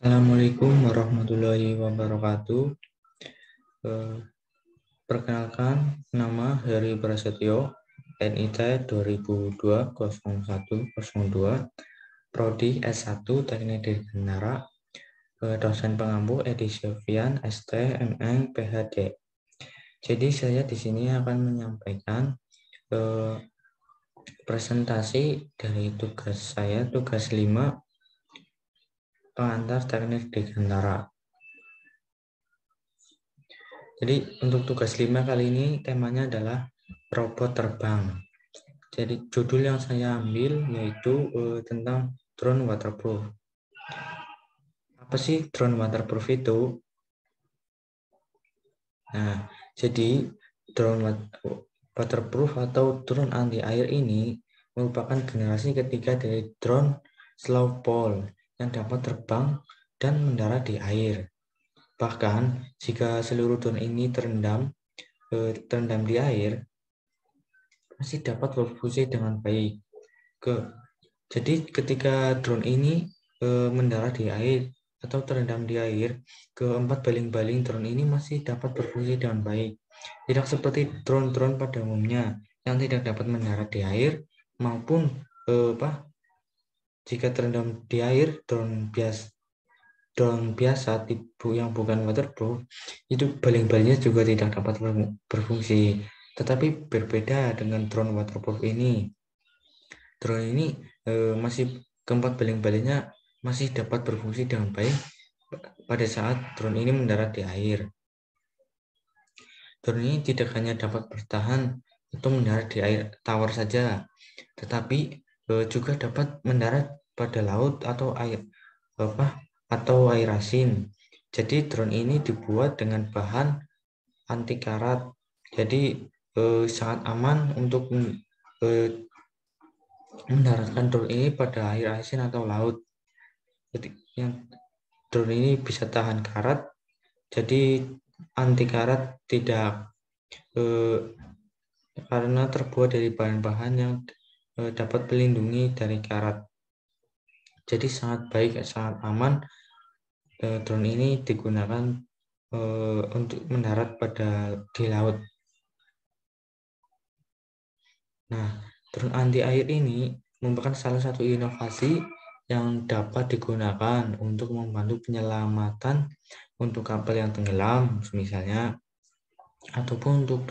Assalamualaikum warahmatullahi wabarakatuh. Eh, Perkenalkan, nama Heri Prasetyo, NIT 2002-0102, Prodi S1 Teknik Dirgantara, dosen pengampu Edi Sylvian, ST, MM, PhD. Jadi saya di sini akan menyampaikan presentasi dari tugas saya, tugas 5, pengantar teknik Dirgantara. Jadi untuk tugas 5 kali ini temanya adalah robot terbang. Jadi judul yang saya ambil yaitu tentang drone waterproof. Apa sih drone waterproof itu? Nah, jadi drone waterproof atau drone anti air ini merupakan generasi ketiga dari drone slowfall yang dapat terbang dan mendarat di air. Bahkan jika seluruh drone ini terendam di air, masih dapat berfungsi dengan baik. Jadi ketika drone ini mendarat di air atau terendam di air, keempat baling-baling drone ini masih dapat berfungsi dengan baik. Tidak seperti drone-drone pada umumnya yang tidak dapat mendarat di air maupun jika terendam di air drone biasa tipe yang bukan waterproof itu baling-balingnya juga tidak dapat berfungsi. Tetapi berbeda dengan drone waterproof ini. Drone ini masih keempat baling-balingnya masih dapat berfungsi dengan baik pada saat drone ini mendarat di air. Drone ini tidak hanya dapat bertahan atau mendarat di air tawar saja, tetapi juga dapat mendarat pada laut atau air asin. Jadi drone ini dibuat dengan bahan anti karat. Jadi sangat aman untuk mendaratkan drone ini pada air asin atau laut. Jadi yang drone ini bisa tahan karat, jadi anti karat tidak karena terbuat dari bahan-bahan yang dapat melindungi dari karat. Jadi sangat baik, sangat aman. Drone ini digunakan untuk mendarat di laut. Nah, drone anti air ini merupakan salah satu inovasi yang dapat digunakan untuk membantu penyelamatan untuk kapal yang tenggelam, misalnya, ataupun untuk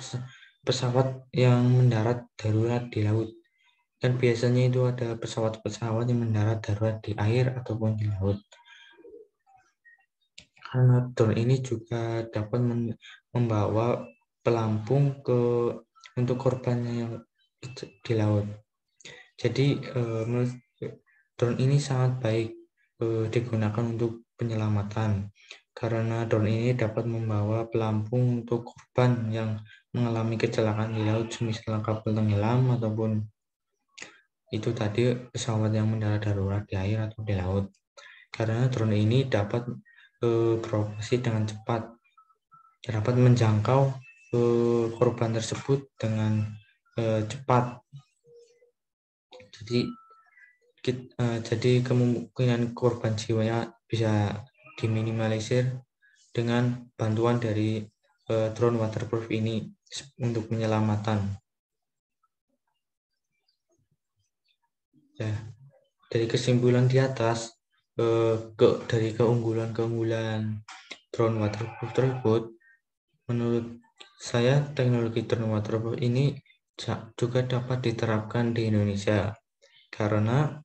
pesawat yang mendarat darurat di laut. Dan biasanya itu ada pesawat-pesawat yang mendarat darurat di air ataupun di laut. Karena drone ini juga dapat membawa pelampung untuk korbannya yang di laut. Jadi drone ini sangat baik digunakan untuk penyelamatan karena drone ini dapat membawa pelampung untuk korban yang mengalami kecelakaan di laut, semisal kapal tenggelam ataupun itu tadi pesawat yang mendarat darurat di air atau di laut. Karena drone ini dapat beroperasi dengan cepat, dapat menjangkau korban tersebut dengan cepat. Jadi kemungkinan korban jiwanya bisa diminimalisir dengan bantuan dari drone waterproof ini untuk penyelamatan. Ya, dari kesimpulan di atas, dari keunggulan-keunggulan drone waterproof tersebut, menurut saya teknologi drone waterproof ini juga dapat diterapkan di Indonesia karena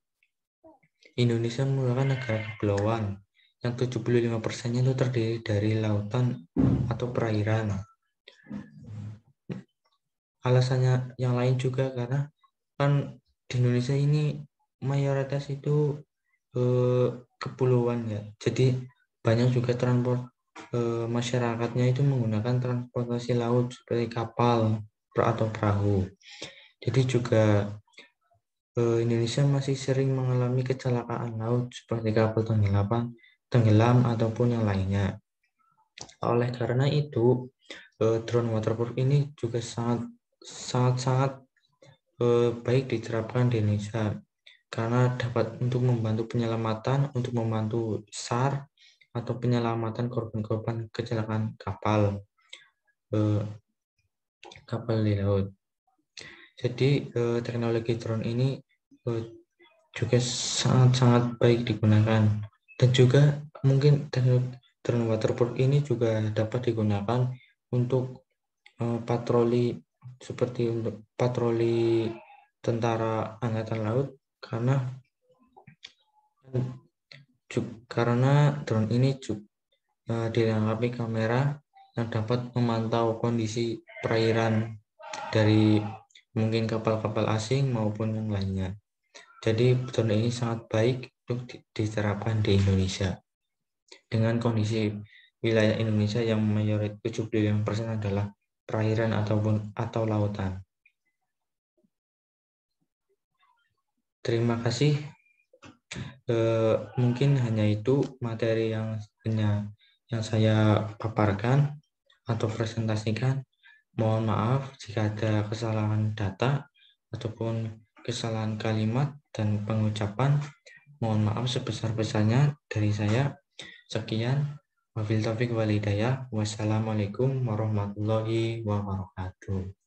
Indonesia merupakan negara kepulauan yang 75%-nya itu terdiri dari lautan atau perairan. Alasannya yang lain juga karena kan di Indonesia ini mayoritas itu kepulauan ya. Jadi banyak juga masyarakatnya itu menggunakan transportasi laut seperti kapal atau perahu. Jadi juga Indonesia masih sering mengalami kecelakaan laut seperti kapal tenggelam ataupun yang lainnya. Oleh karena itu, drone waterproof ini juga sangat baik diterapkan di Indonesia karena dapat untuk membantu penyelamatan, untuk membantu SAR, atau penyelamatan korban-korban kecelakaan kapal di laut. Jadi teknologi drone ini juga sangat-sangat baik digunakan, dan juga mungkin drone waterboard ini juga dapat digunakan untuk patroli, seperti untuk patroli tentara angkatan laut, karena drone ini dilengkapi kamera yang dapat memantau kondisi perairan dari mungkin kapal-kapal asing maupun yang lainnya. Jadi drone ini sangat baik untuk diterapkan di Indonesia. Dengan kondisi wilayah Indonesia yang mayoritas 75% adalah perairan atau lautan. Terima kasih. Mungkin hanya itu materi yang saya paparkan atau presentasikan. Mohon maaf jika ada kesalahan data ataupun kesalahan kalimat dan pengucapan. Mohon maaf sebesar-besarnya dari saya. Sekian. Wabillahi taufiq wal hidayah. Wassalamualaikum warahmatullahi wabarakatuh.